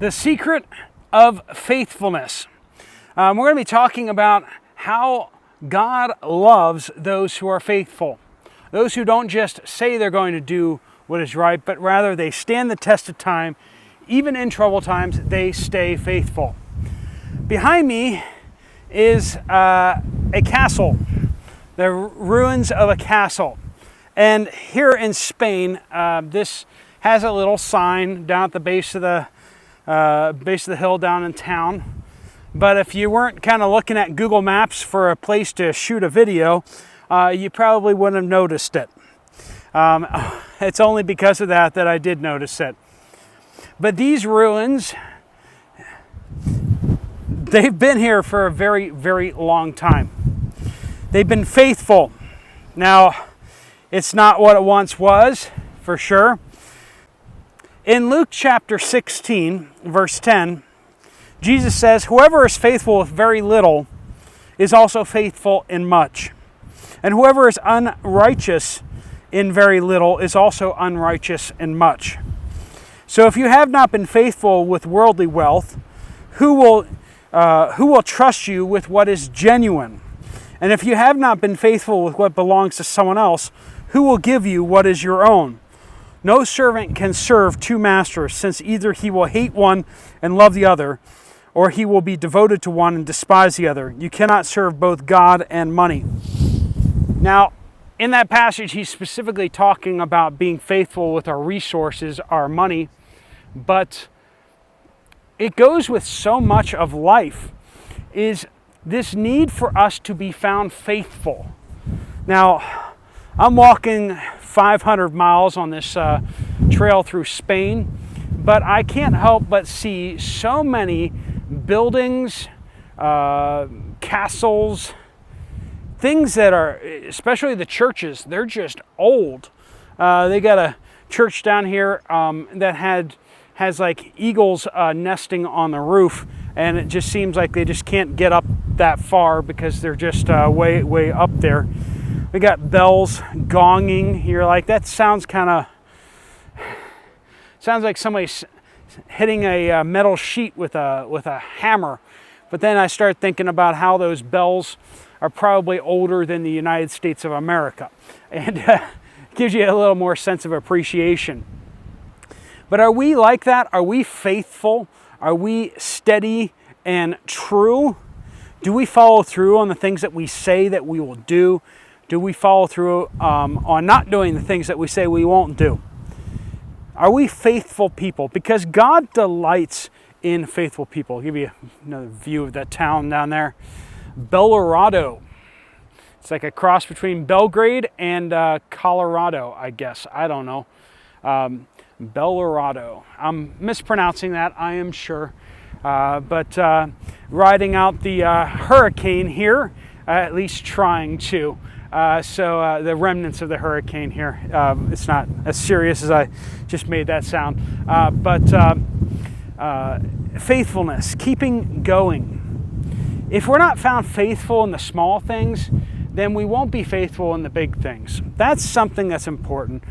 The secret of faithfulness. We're going to be talking about how God loves those who are faithful. Those who don't just say they're going to do what is right, but rather they stand the test of time. Even in troubled times, they stay faithful. Behind me is a castle, the ruins of a castle. And here in Spain, this has a little sign down at the base of the hill down in town. But if you weren't kind of looking at Google Maps for a place to shoot a video, you probably wouldn't have noticed it. It's only because of that I did notice it. But these ruins, they've been here for a very, very long time. They've been faithful. Now, it's not what it once was, for sure. In Luke chapter 16, verse 10, Jesus says, "Whoever is faithful with very little is also faithful in much. And whoever is unrighteous in very little is also unrighteous in much." So if you have not been faithful with worldly wealth, who will trust you with what is genuine? And if you have not been faithful with what belongs to someone else, who will give you what is your own? No servant can serve two masters, since either he will hate one and love the other, or he will be devoted to one and despise the other. You cannot serve both God and money. Now, in that passage, he's specifically talking about being faithful with our resources, our money, but it goes with so much of life, is this need for us to be found faithful. Now, I'm walking 500 miles on this trail through Spain, but I can't help but see so many buildings, castles, things that are, especially the churches, they're just old. They got a church down here that has like eagles nesting on the roof, and it just seems like they just can't get up that far because they're just way up there. We got bells gonging. You're like, that sounds like somebody's hitting a metal sheet with a hammer. But then I start thinking about how those bells are probably older than the United States of America, and gives you a little more sense of appreciation. But are we like that? Are we faithful? Are we steady and true? Do we follow through on the things that we say that we will do? Do we follow through on not doing the things that we say we won't do? Are we faithful people? Because God delights in faithful people. I'll give you another view of that town down there. Belorado. It's like a cross between Belgrade and Colorado, I guess. I don't know. Belorado. I'm mispronouncing that, I am sure. But riding out the hurricane here, at least trying to. So the remnants of the hurricane here. It's not as serious as I just made that sound. But faithfulness, keeping going. If we're not found faithful in the small things, then we won't be faithful in the big things. That's something that's important.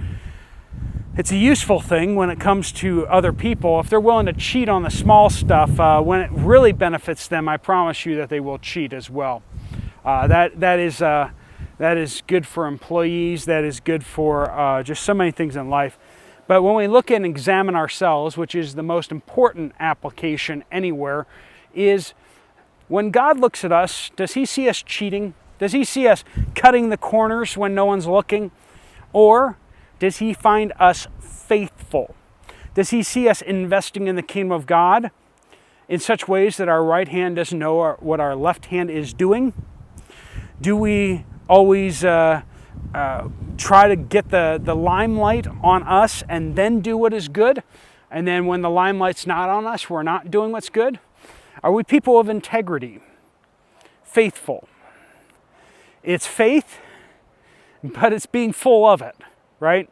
It's a useful thing when it comes to other people. If they're willing to cheat on the small stuff, when it really benefits them, I promise you that they will cheat as well. That is good for employees. That is good for just so many things in life. But when we look and examine ourselves, which is the most important application anywhere, is when God looks at us, does he see us cheating? Does he see us cutting the corners when no one's looking? Or does he find us faithful? Does he see us investing in the kingdom of God in such ways that our right hand doesn't know what our left hand is doing? Do we always try to get the limelight on us and then do what is good? And then when the limelight's not on us, we're not doing what's good? Are we people of integrity? Faithful. It's faith, but it's being full of it, right?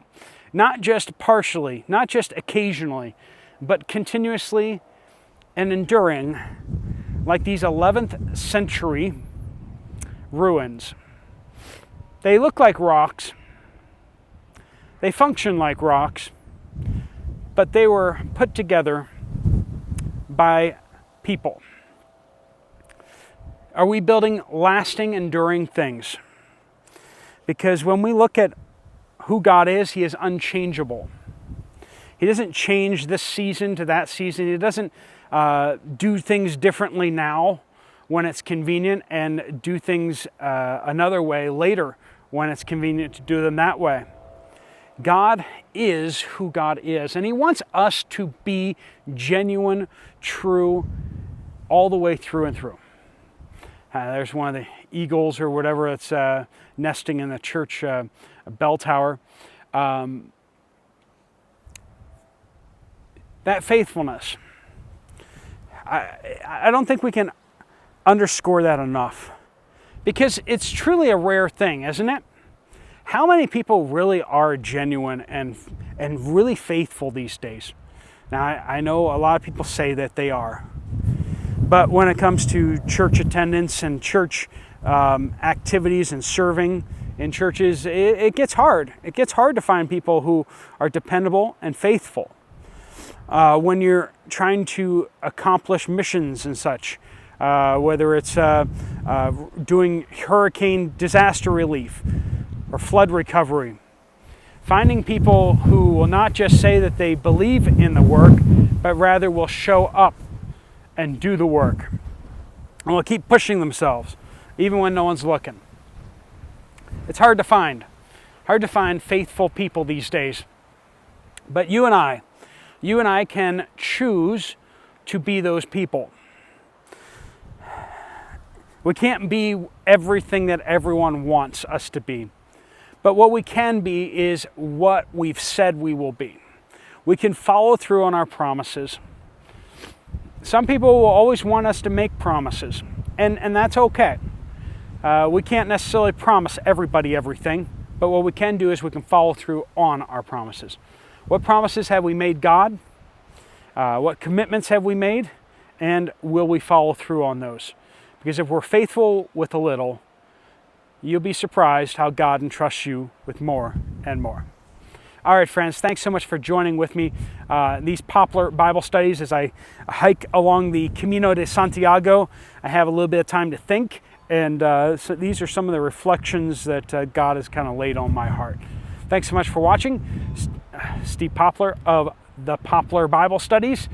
Not just partially, not just occasionally, but continuously and enduring, like these 11th century ruins. They look like rocks. They function like rocks, but they were put together by people? Are we building lasting, enduring things? Because when we look at who God is, He is unchangeable. He doesn't change this season to that season. He doesn't do things differently now when it's convenient and do things another way later when it's convenient to do them that way. God is who God is, and He wants us to be genuine, true, all the way through and through. There's one of the eagles or whatever that's nesting in the church bell tower. That faithfulness, I don't think we can underscore that enough, because it's truly a rare thing, isn't it? How many people really are genuine and really faithful these days? Now, I know a lot of people say that they are, but when it comes to church attendance and church activities and serving in churches, it gets hard. It gets hard to find people who are dependable and faithful. When you're trying to accomplish missions and such, whether it's doing hurricane disaster relief or flood recovery, finding people who will not just say that they believe in the work, but rather will show up and do the work, and will keep pushing themselves, even when no one's looking. It's hard to find faithful people these days. But you and I can choose to be those people. We can't be everything that everyone wants us to be. But what we can be is what we've said we will be. We can follow through on our promises. Some people will always want us to make promises, and that's okay. We can't necessarily promise everybody everything, but what we can do is we can follow through on our promises. What promises have we made God? What commitments have we made? And will we follow through on those? Because if we're faithful with a little, you'll be surprised how God entrusts you with more and more. All right, friends, thanks so much for joining with me in these Poplar Bible studies as I hike along the Camino de Santiago. I have a little bit of time to think, and so these are some of the reflections that God has kind of laid on my heart. Thanks so much for watching. Steve Poplar of the Poplar Bible Studies.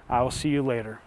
I will see you later.